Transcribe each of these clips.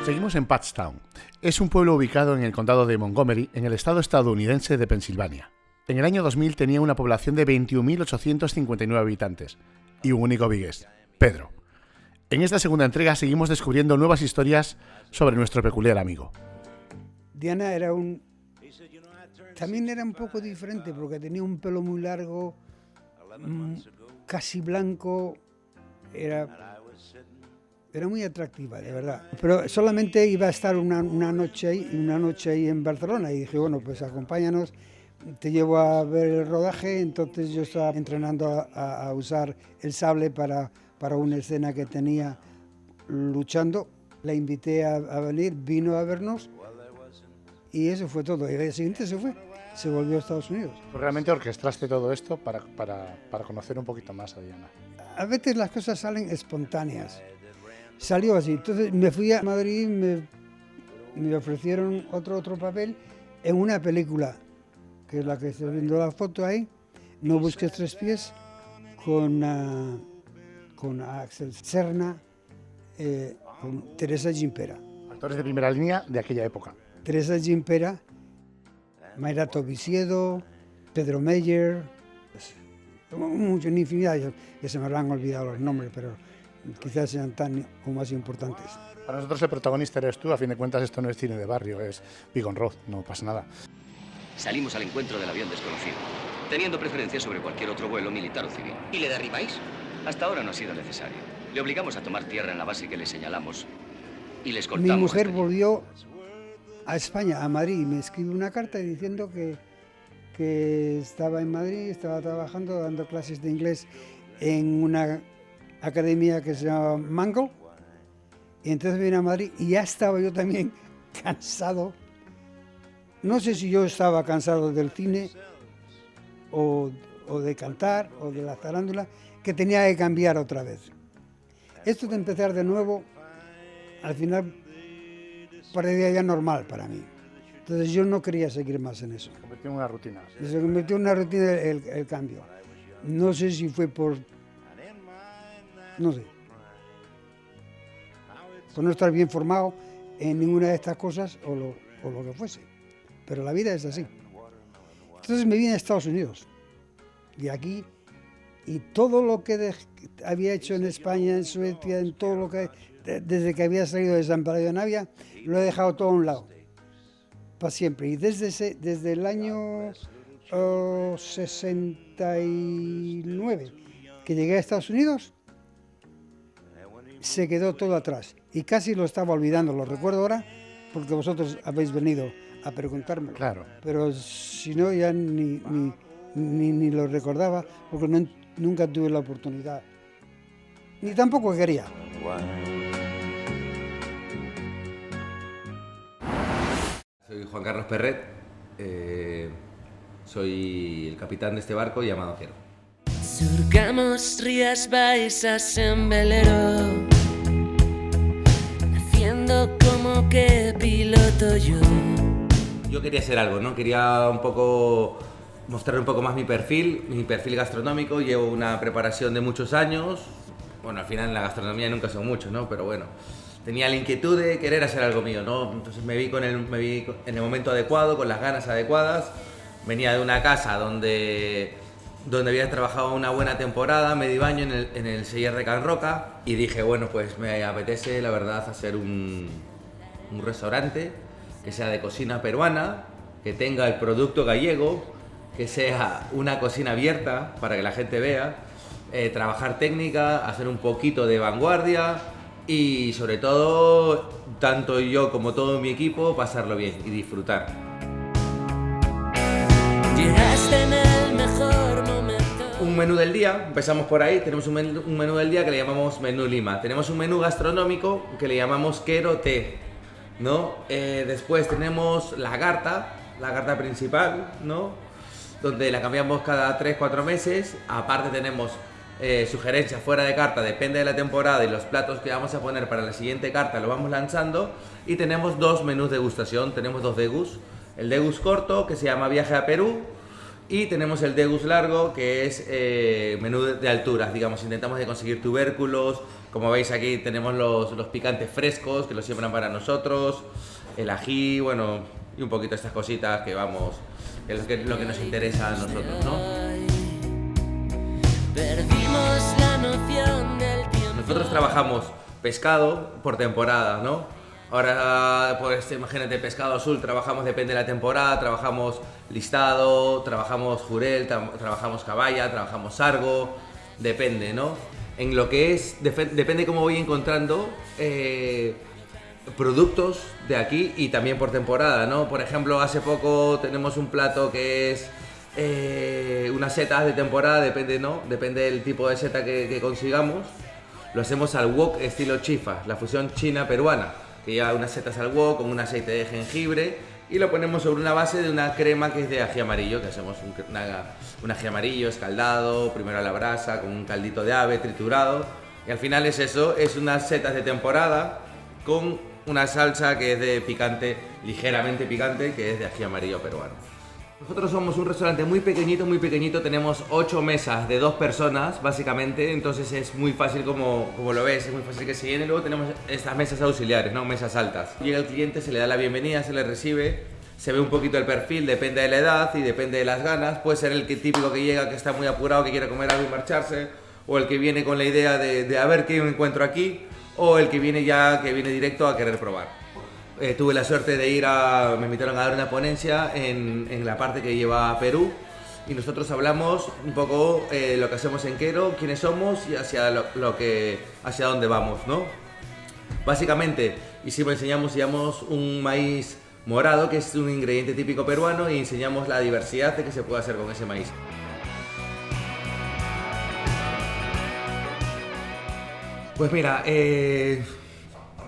Seguimos en Patstown. Es un pueblo ubicado en el condado de Montgomery, en el estado estadounidense de Pensilvania. En el año 2000 tenía una población de 21.859 habitantes y un único vigués, Pedro. En esta segunda entrega seguimos descubriendo nuevas historias sobre nuestro peculiar amigo. Diana también era un poco diferente porque tenía un pelo muy largo, casi blanco, era muy atractiva, de verdad. Pero solamente iba a estar una noche ahí en Barcelona y dije, bueno, pues acompáñanos, te llevo a ver el rodaje. Entonces yo estaba entrenando a usar el sable para una escena que tenía luchando. La invité a venir, vino a vernos y eso fue todo. Y el día siguiente se volvió a Estados Unidos. Realmente orquestaste todo esto para conocer un poquito más a Diana. A veces las cosas salen espontáneas. Salió así. Entonces me fui a Madrid, me ofrecieron otro papel en una película, que es la que estoy viendo la foto ahí, No busques tres pies, con Axel Serna, con Teresa Gimpera. Actores de primera línea de aquella época. Teresa Gimpera, Mayra Tobisiedo, Pedro Meyer, mucha infinidad, que se me han olvidado los nombres, pero quizás sean tan o más importantes. Para nosotros el protagonista eres tú, a fin de cuentas esto no es cine de barrio, es Big on Road, no pasa nada. Salimos al encuentro del avión desconocido, teniendo preferencia sobre cualquier otro vuelo militar o civil. ¿Y le derribáis? Hasta ahora no ha sido necesario. Le obligamos a tomar tierra en la base que le señalamos y le escoltamos. Mi mujer volvió a España, a Madrid, y me escribió una carta diciendo que estaba en Madrid, estaba trabajando, dando clases de inglés en una academia que se llama Mango, y entonces vine a Madrid y ya estaba yo también cansado. No sé si yo estaba cansado del cine o de cantar o de la farándula, que tenía que cambiar otra vez. Esto de empezar de nuevo, al final parecía ya normal para mí. Entonces yo no quería seguir más en eso. Se convirtió en una rutina. Se convirtió en una rutina el cambio. No sé si fue por no estar bien formado en ninguna de estas cosas o lo que fuese. Pero la vida es así. Entonces me vine a Estados Unidos. Y aquí, y todo lo que había hecho en España, en Suecia, en todo lo que, desde que había salido de San Pelayo de Navia, lo he dejado todo a un lado. Para siempre. Y desde el año 69 que llegué a Estados Unidos, se quedó todo atrás y casi lo estaba olvidando. Lo recuerdo ahora porque vosotros habéis venido a preguntarme. Claro. Pero si no, ya ni lo recordaba porque nunca tuve la oportunidad. Ni tampoco quería. Soy Juan Carlos Perret, soy el capitán de este barco llamado Quero. Surcamos rías baixas en velero, haciendo como que piloto yo. Yo quería hacer algo, ¿no? Quería un poco mostrar un poco más mi perfil gastronómico. Llevo una preparación de muchos años. Bueno, al final en la gastronomía nunca son muchos, ¿no? Pero bueno, tenía la inquietud de querer hacer algo mío, ¿no? Entonces me vi en el momento adecuado, con las ganas adecuadas. Venía de una casa donde había trabajado una buena temporada, medio año en el Seller de Can Roca, y dije, bueno, pues me apetece, la verdad, hacer un restaurante que sea de cocina peruana, que tenga el producto gallego, que sea una cocina abierta para que la gente vea, trabajar técnica, hacer un poquito de vanguardia y sobre todo, tanto yo como todo mi equipo, pasarlo bien y disfrutar. Llegaste en el mejor momento. Un menú del día, empezamos por ahí, tenemos un menú del día que le llamamos menú Lima. Tenemos un menú gastronómico que le llamamos Quero Té, ¿no? Después tenemos la carta principal, ¿no? Donde la cambiamos cada 3-4 meses. Aparte tenemos sugerencias fuera de carta, depende de la temporada y los platos que vamos a poner para la siguiente carta lo vamos lanzando. Y tenemos dos menús degustación, tenemos dos degus. El degus corto, que se llama Viaje a Perú, Y tenemos el Degus largo, que es menú de alturas, digamos, intentamos de conseguir tubérculos. Como veis aquí tenemos los picantes frescos, que los siembran para nosotros, el ají, bueno, y un poquito estas cositas que vamos, es lo que nos interesa a nosotros, ¿no? Perdimos la noción del tiempo. Nosotros trabajamos pescado por temporada, ¿no? Ahora, pues imagínate, pescado azul, trabajamos, depende de la temporada, trabajamos listado, trabajamos jurel, trabajamos caballa, trabajamos sargo, depende, ¿no? En lo que es, depende cómo voy encontrando productos de aquí y también por temporada, ¿no? Por ejemplo, hace poco tenemos un plato que es unas setas de temporada, depende, ¿no? Depende del tipo de seta que consigamos. Lo hacemos al wok estilo chifa, la fusión china-peruana, que lleva unas setas al wok con un aceite de jengibre y lo ponemos sobre una base de una crema que es de ají amarillo, que hacemos un ají amarillo escaldado, primero a la brasa, con un caldito de ave triturado, y al final es eso, es unas setas de temporada con una salsa que es de picante, ligeramente picante, que es de ají amarillo peruano. Nosotros somos un restaurante muy pequeñito, tenemos 8 mesas de 2 personas, básicamente, entonces es muy fácil, como lo ves, es muy fácil que se llene. Luego tenemos estas mesas auxiliares, ¿no? Mesas altas. Llega el cliente, se le da la bienvenida, se le recibe, se ve un poquito el perfil, depende de la edad y depende de las ganas. Puede ser el típico que llega, que está muy apurado, que quiere comer algo y marcharse, o el que viene con la idea de a ver qué encuentro aquí, o el que viene directo a querer probar. Tuve la suerte de me invitaron a dar una ponencia en la parte que lleva a Perú, y nosotros hablamos un poco lo que hacemos en Quero, quiénes somos y hacia dónde vamos, ¿no? Básicamente enseñamos un maíz morado, que es un ingrediente típico peruano, y enseñamos la diversidad de que se puede hacer con ese maíz. Pues mira,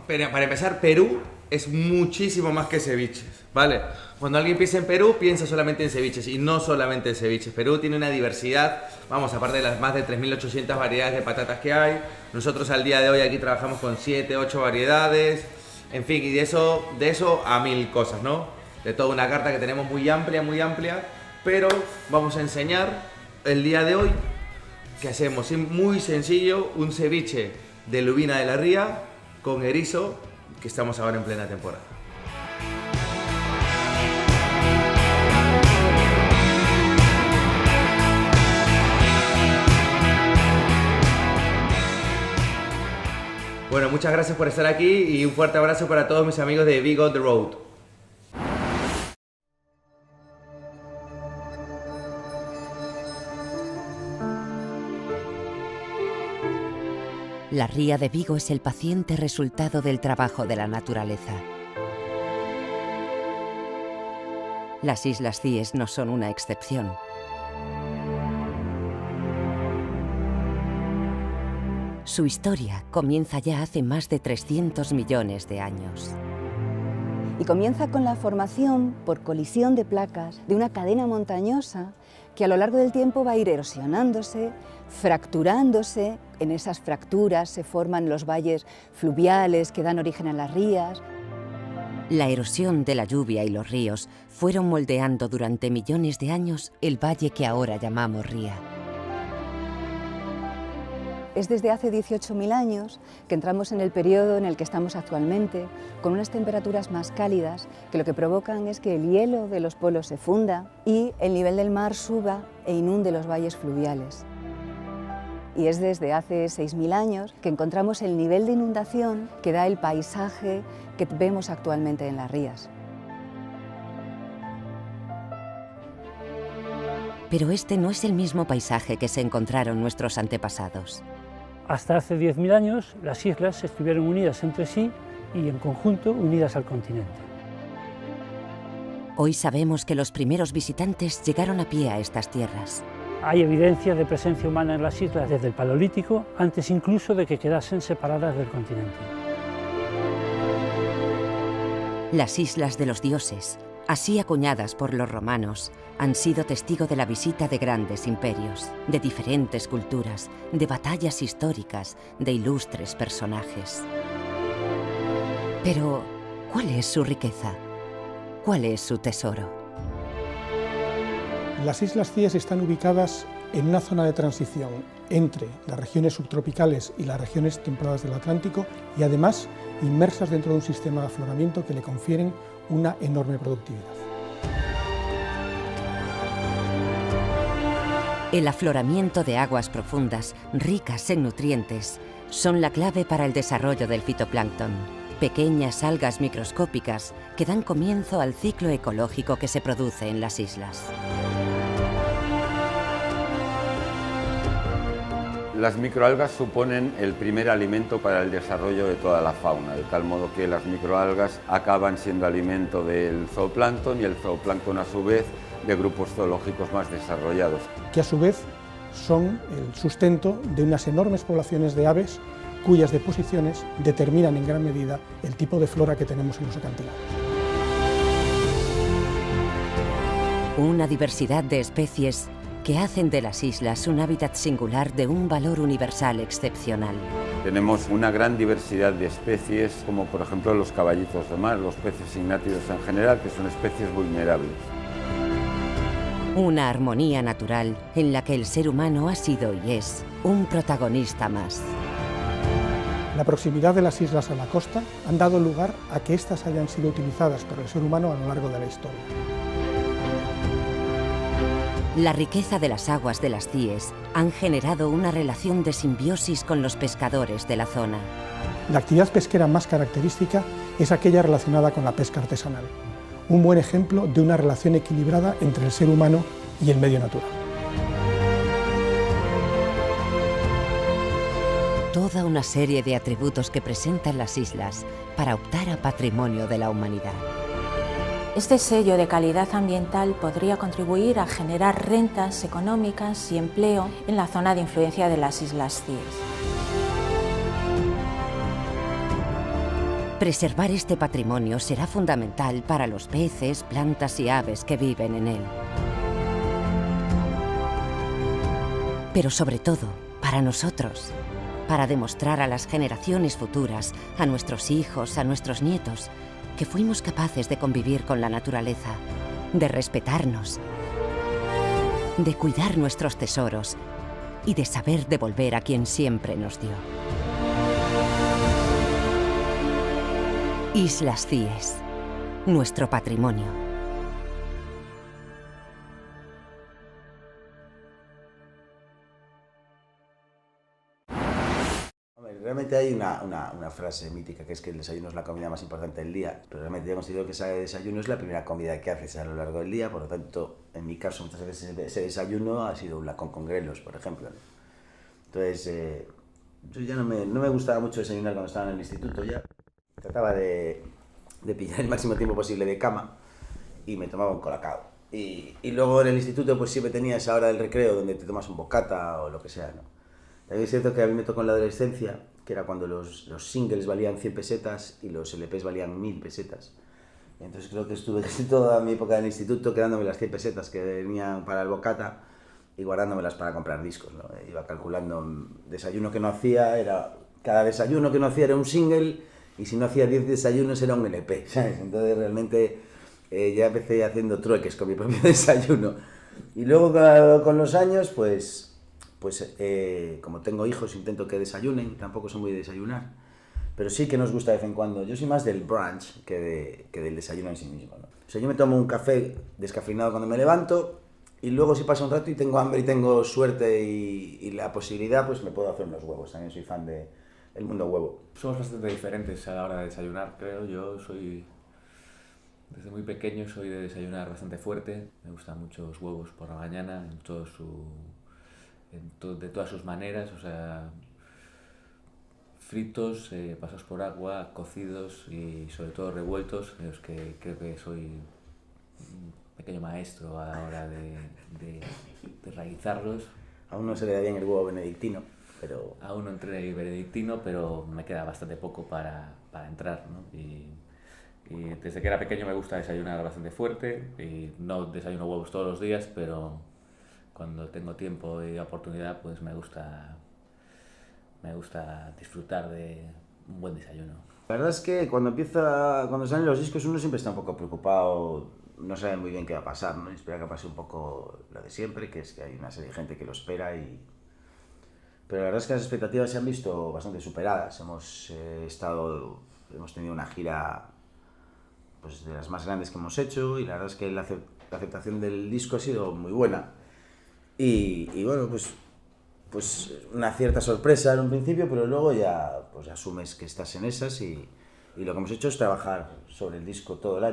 para empezar, Perú es muchísimo más que ceviches, ¿vale? Cuando alguien piensa en Perú, piensa solamente en ceviches, y no solamente en ceviches. Perú tiene una diversidad, vamos, aparte de las más de 3.800 variedades de patatas que hay, nosotros al día de hoy aquí trabajamos con 7, 8 variedades, en fin, y de eso a 1000 cosas, ¿no? De toda una carta que tenemos muy amplia, pero vamos a enseñar el día de hoy que hacemos muy sencillo, un ceviche de lubina de la ría con erizo, que estamos ahora en plena temporada. Bueno, muchas gracias por estar aquí y un fuerte abrazo para todos mis amigos de Big on the Road. La ría de Vigo es el paciente resultado del trabajo de la naturaleza. Las Islas Cíes no son una excepción. Su historia comienza ya hace más de 300 millones de años. Y comienza con la formación por colisión de placas de una cadena montañosa que a lo largo del tiempo va a ir erosionándose, fracturándose. En esas fracturas se forman los valles fluviales que dan origen a las rías. La erosión de la lluvia y los ríos fueron moldeando durante millones de años el valle que ahora llamamos ría. Es desde hace 18.000 años que entramos en el periodo en el que estamos actualmente, con unas temperaturas más cálidas que lo que provocan es que el hielo de los polos se funda y el nivel del mar suba e inunde los valles fluviales. Y es desde hace 6.000 años que encontramos el nivel de inundación que da el paisaje que vemos actualmente en las rías. Pero este no es el mismo paisaje que se encontraron nuestros antepasados. Hasta hace 10.000 años las islas estuvieron unidas entre sí y en conjunto unidas al continente. Hoy sabemos que los primeros visitantes llegaron a pie a estas tierras. Hay evidencia de presencia humana en las islas desde el Paleolítico, antes incluso de que quedasen separadas del continente. Las islas de los dioses, así acuñadas por los romanos, han sido testigo de la visita de grandes imperios, de diferentes culturas, de batallas históricas, de ilustres personajes. Pero, ¿cuál es su riqueza? ¿Cuál es su tesoro? Las Islas Cíes están ubicadas en una zona de transición entre las regiones subtropicales y las regiones templadas del Atlántico y además inmersas dentro de un sistema de afloramiento que le confieren una enorme productividad. El afloramiento de aguas profundas, ricas en nutrientes, son la clave para el desarrollo del fitoplancton, pequeñas algas microscópicas que dan comienzo al ciclo ecológico que se produce en las islas. Las microalgas suponen el primer alimento para el desarrollo de toda la fauna, de tal modo que las microalgas acaban siendo alimento del zooplancton y el zooplancton a su vez de grupos zoológicos más desarrollados. Que a su vez son el sustento de unas enormes poblaciones de aves cuyas deposiciones determinan en gran medida el tipo de flora que tenemos en los acantilados. Una diversidad de especies que hacen de las islas un hábitat singular de un valor universal excepcional. Tenemos una gran diversidad de especies, como por ejemplo los caballizos de mar, los peces ignátidos en general, que son especies vulnerables. Una armonía natural en la que el ser humano ha sido y es un protagonista más. La proximidad de las islas a la costa han dado lugar a que éstas hayan sido utilizadas por el ser humano a lo largo de la historia. La riqueza de las aguas de las Cíes han generado una relación de simbiosis con los pescadores de la zona. La actividad pesquera más característica es aquella relacionada con la pesca artesanal, un buen ejemplo de una relación equilibrada entre el ser humano y el medio natural. Toda una serie de atributos que presentan las islas para optar a patrimonio de la humanidad. Este sello de calidad ambiental podría contribuir a generar rentas económicas y empleo en la zona de influencia de las Islas Cíes. Preservar este patrimonio será fundamental para los peces, plantas y aves que viven en él. Pero sobre todo, para nosotros, para demostrar a las generaciones futuras, a nuestros hijos, a nuestros nietos, que fuimos capaces de convivir con la naturaleza, de respetarnos, de cuidar nuestros tesoros y de saber devolver a quien siempre nos dio. Islas Cíes, nuestro patrimonio. Realmente hay una frase mítica que es que el desayuno es la comida más importante del día, pero realmente hemos considero que ese desayuno es la primera comida que haces a lo largo del día, por lo tanto, en mi caso, muchas veces ese desayuno ha sido un lacón con grelos, por ejemplo. Entonces, yo ya no me gustaba mucho desayunar cuando estaba en el instituto ya. Trataba de pillar el máximo tiempo posible de cama y me tomaba un colacao. Y luego en el instituto pues siempre tenía esa hora del recreo donde te tomas un bocata o lo que sea, ¿no? También es cierto que a mí me tocó en la adolescencia, que era cuando los singles valían 100 pesetas y los LPs valían 1000 pesetas. Entonces creo que estuve casi toda mi época en el instituto quedándome las 100 pesetas que venían para el bocata y guardándomelas para comprar discos, ¿no? Iba calculando desayuno que no hacía, cada desayuno que no hacía era un single y si no hacía 10 desayunos era un LP, ¿sabes? Entonces realmente ya empecé haciendo trueques con mi propio desayuno. Y luego con los años pues como tengo hijos intento que desayunen, tampoco soy muy de desayunar, pero sí que nos gusta de vez en cuando. Yo soy más del brunch que del desayuno en sí mismo, ¿no? O sea, yo me tomo un café descafeinado cuando me levanto y luego si pasa un rato y tengo hambre y tengo suerte y la posibilidad, pues me puedo hacer unos huevos. También soy fan del mundo huevo. Somos bastante diferentes a la hora de desayunar, creo. Desde muy pequeño soy de desayunar bastante fuerte. Me gustan mucho los huevos por la mañana, de todas sus maneras, o sea, fritos, pasados por agua, cocidos y sobre todo revueltos, en los que creo que soy un pequeño maestro a la hora de realizarlos. Aún no se le da bien el huevo benedictino, pero... Aún no entré benedictino, pero me queda bastante poco para entrar, ¿no? Y desde que era pequeño me gusta desayunar bastante fuerte y no desayuno huevos todos los días, pero cuando tengo tiempo y oportunidad, pues me gusta disfrutar de un buen desayuno. La verdad es que cuando salen los discos uno siempre está un poco preocupado no saben muy bien qué va a pasar, ¿no? Y espera que pase un poco lo de siempre, que es que hay una serie de gente que lo espera y... Pero la verdad es que las expectativas se han visto bastante superadas. Hemos tenido una gira pues, de las más grandes que hemos hecho y la verdad es que la aceptación del disco ha sido muy buena. Y bueno, pues una cierta sorpresa en un principio, pero luego ya pues asumes que estás en esas y lo que hemos hecho es trabajar sobre el disco todo el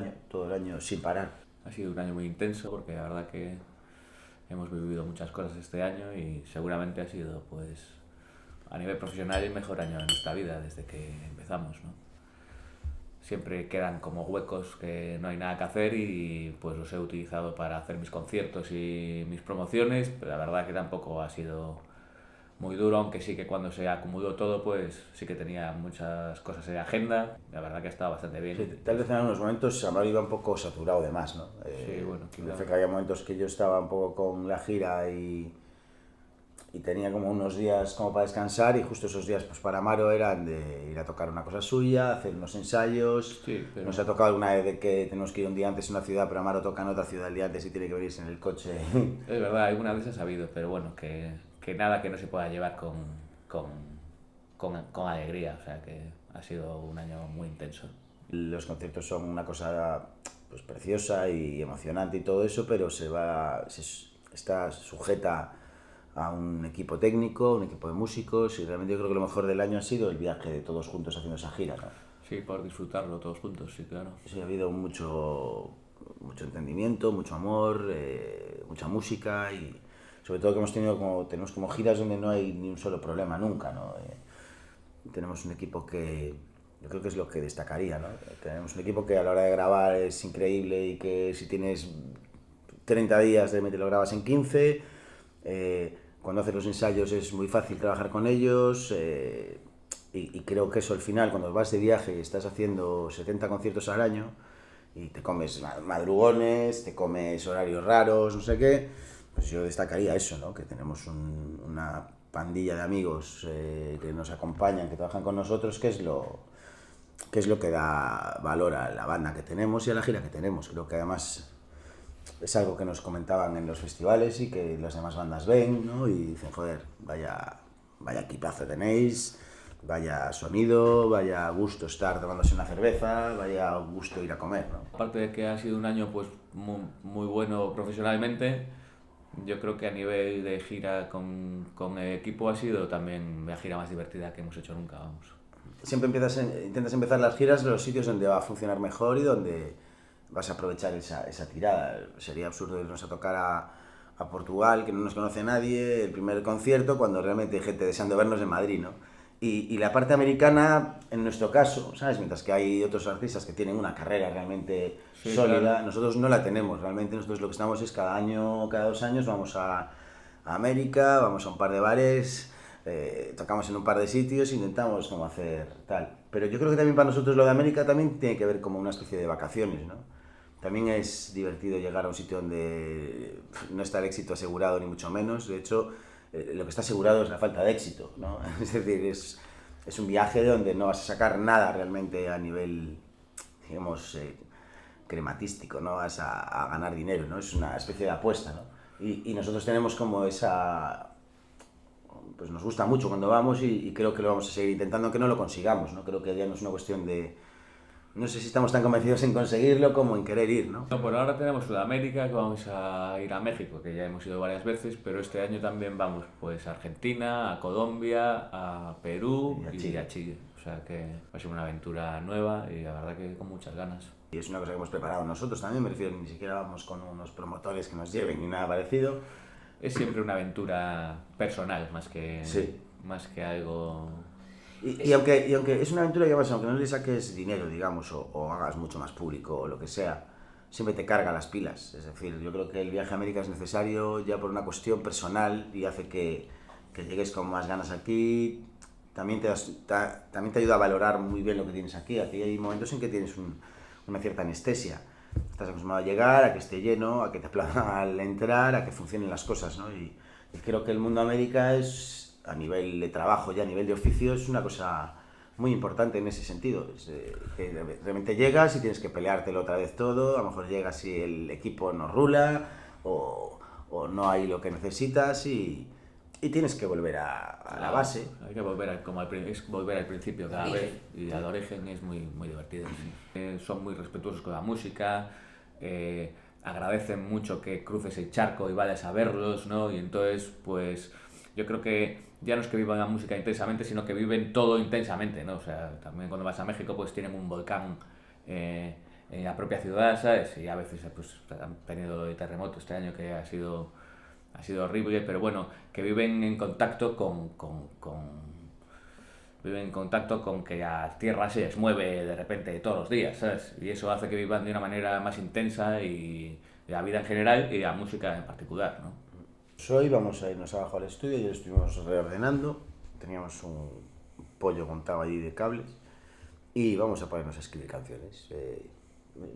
año sin parar. Ha sido un año muy intenso porque la verdad que hemos vivido muchas cosas este año y seguramente ha sido, pues, a nivel profesional el mejor año de nuestra vida desde que empezamos, ¿no? Siempre quedan como huecos que no hay nada que hacer y pues los he utilizado para hacer mis conciertos y mis promociones, pero la verdad que tampoco ha sido muy duro, aunque sí que cuando se acumuló todo, pues sí que tenía muchas cosas en la agenda. La verdad que ha estado bastante bien. Sí, tal vez en algunos momentos Amaro iba un poco saturado de más, ¿no? Sí, bueno, quizá. Que había momentos que yo estaba un poco con la gira y tenía como unos días como para descansar y justo esos días pues para Amaro eran de ir a tocar una cosa suya, hacer unos ensayos. Sí, pero... Nos ha tocado alguna vez de que tenemos que ir un día antes a una ciudad, pero Amaro toca en otra ciudad el día antes y tiene que venirse en el coche. Es verdad, alguna vez ha sabido, pero bueno, que nada que no se pueda llevar con alegría, o sea que ha sido un año muy intenso. Los conciertos son una cosa pues preciosa y emocionante y todo eso, pero está sujeta a un equipo técnico, un equipo de músicos y realmente yo creo que lo mejor del año ha sido el viaje de todos juntos haciendo esa gira, ¿no? Sí, por disfrutarlo todos juntos, sí, claro. Sí, ha habido mucho entendimiento, mucho amor, mucha música y sobre todo que tenemos como giras donde no hay ni un solo problema nunca, ¿no? Tenemos un equipo que yo creo que es lo que destacaría, ¿no? Tenemos un equipo que a la hora de grabar es increíble y que si tienes 30 días de repente lo grabas en 15, cuando haces los ensayos es muy fácil trabajar con ellos y creo que eso al final cuando vas de viaje y estás haciendo 70 conciertos al año y te comes madrugones, te comes horarios raros, no sé qué, pues yo destacaría eso, ¿no? Que tenemos una pandilla de amigos que nos acompañan, que trabajan con nosotros, que es lo que da valor a la banda que tenemos y a la gira que tenemos. Creo que además es algo que nos comentaban en los festivales y que las demás bandas ven, ¿no? Y dicen, joder, vaya equipazo tenéis, vaya sonido, vaya gusto estar tomándose una cerveza, vaya gusto ir a comer, ¿no? Aparte de que ha sido un año pues muy bueno profesionalmente, yo creo que a nivel de gira con el equipo ha sido también la gira más divertida que hemos hecho nunca, vamos. Siempre intentas empezar las giras en los sitios donde va a funcionar mejor y donde vas a aprovechar esa tirada. Sería absurdo irnos a tocar a Portugal, que no nos conoce nadie, el primer concierto, cuando realmente hay gente deseando vernos en Madrid, ¿no? Y la parte americana, en nuestro caso, ¿sabes? Mientras que hay otros artistas que tienen una carrera realmente sólida, claro. Nosotros no la tenemos. Realmente nosotros lo que estamos es cada año, cada 2 años vamos a América, vamos a un par de bares, tocamos en un par de sitios, intentamos como hacer tal. Pero yo creo que también para nosotros lo de América también tiene que ver como una especie de vacaciones, ¿no? También es divertido llegar a un sitio donde no está el éxito asegurado ni mucho menos. De hecho, lo que está asegurado es la falta de éxito, ¿no? Es decir, es un viaje de donde no vas a sacar nada realmente a nivel, digamos, crematístico, no vas a ganar dinero, ¿no? Es una especie de apuesta, ¿no? Y nosotros tenemos como esa... Pues nos gusta mucho cuando vamos y creo que lo vamos a seguir intentando, aunque no lo consigamos, ¿no? Creo que ya no es una cuestión de... No sé si estamos tan convencidos en conseguirlo como en querer ir, ¿no? No, por ahora tenemos Sudamérica, que vamos a ir a México, que ya hemos ido varias veces, pero este año también vamos pues a Argentina, a Colombia, a Perú y a Chile. O sea que va a ser una aventura nueva y la verdad que con muchas ganas. Y es una cosa que hemos preparado nosotros también, me refiero, ni siquiera vamos con unos promotores que nos lleven ni nada parecido. Es siempre una aventura personal, más que algo... Y aunque es una aventura, digamos, aunque no le saques dinero, digamos, o hagas mucho más público o lo que sea, siempre te carga las pilas. Es decir, yo creo que el viaje a América es necesario ya por una cuestión personal y hace que llegues con más ganas aquí. También te ayuda a valorar muy bien lo que tienes aquí. Aquí hay momentos en que tienes una cierta anestesia. Estás acostumbrado a llegar, a que esté lleno, a que te aplaudan al entrar, a que funcionen las cosas, ¿no? Y creo que el mundo América es... a nivel de trabajo y a nivel de oficio es una cosa muy importante en ese sentido. Que realmente llegas y tienes que peleártelo otra vez todo, a lo mejor llegas y el equipo no rula o no hay lo que necesitas y tienes que volver a la base. Hay que volver volver al principio cada vez, y al origen es muy, muy divertido. Son muy respetuosos con la música, agradecen mucho que cruces el charco y vayas a verlos, ¿no? Y entonces, pues, yo creo que ya no es que vivan la música intensamente, sino que viven todo intensamente, ¿no? O sea, también cuando vas a México, pues tienen un volcán en la propia ciudad, ¿sabes? Y a veces, pues, han tenido el terremoto este año que ha sido horrible, pero bueno, que viven en contacto viven en contacto con que la tierra se les mueve de repente todos los días, ¿sabes? Y eso hace que vivan de una manera más intensa y la vida en general y la música en particular, ¿no? Hoy vamos a irnos abajo al estudio y lo estuvimos reordenando, teníamos un pollo montado allí de cables y vamos a ponernos a escribir canciones.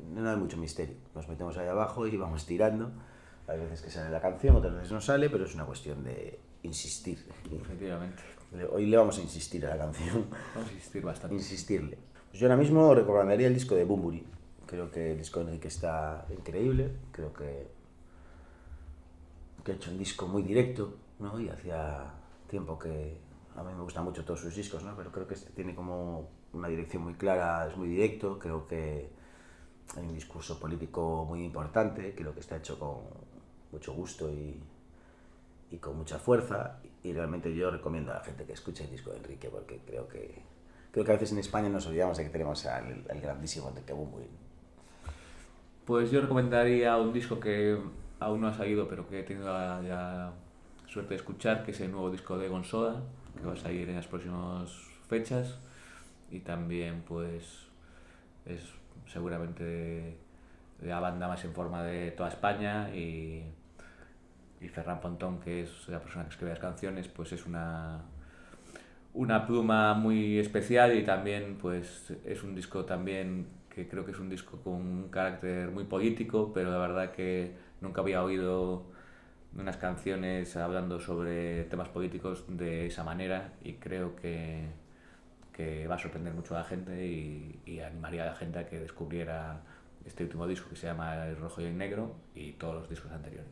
No hay mucho misterio, nos metemos ahí abajo y vamos tirando. Hay veces que sale la canción, otras veces no sale, pero es una cuestión de insistir. Efectivamente. Hoy le vamos a insistir a la canción. Vamos a insistir bastante. Insistirle. Pues yo ahora mismo recomendaría el disco de Bunbury. Creo que el disco de Enrique está increíble. Creo que ha hecho un disco muy directo, ¿no? Y hacía tiempo que... A mí me gustan mucho todos sus discos, ¿no? Pero creo que este tiene como una dirección muy clara, es muy directo. Creo que hay un discurso político muy importante. Creo que está hecho con mucho gusto y con mucha fuerza, y realmente yo recomiendo a la gente que escuche el disco de Enrique, porque creo que a veces en España nos olvidamos de que tenemos al grandísimo Enrique Bunbury. Pues yo recomendaría un disco que aún no ha salido, pero que he tenido la suerte de escuchar, que es el nuevo disco de Gonzoda, que va a salir en las próximas fechas, y también pues es seguramente la banda más en forma de toda España, y Ferran Pontón, que es la persona que escribe las canciones, pues es una pluma muy especial, y también pues es un disco también que creo que es un disco con un carácter muy político, pero la verdad que nunca había oído unas canciones hablando sobre temas políticos de esa manera, y creo que va a sorprender mucho a la gente y animaría a la gente a que descubriera este último disco que se llama El Rojo y el Negro, y todos los discos anteriores.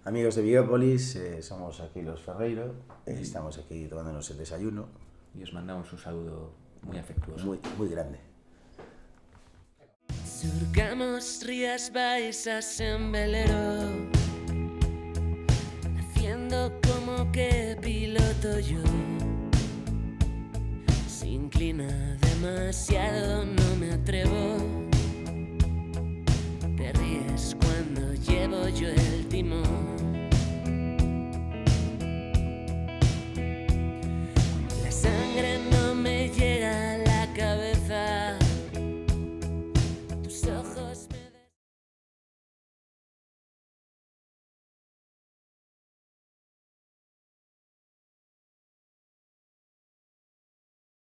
Amigos de Biópolis, somos aquí los Ferreiro, estamos aquí tomándonos el desayuno. Y os mandamos un saludo muy afectuoso. Muy grande. Surcamos rías baixas en velero, haciendo como que piloto yo. Se inclina demasiado, no me atrevo. Te ríes cuando llevo yo el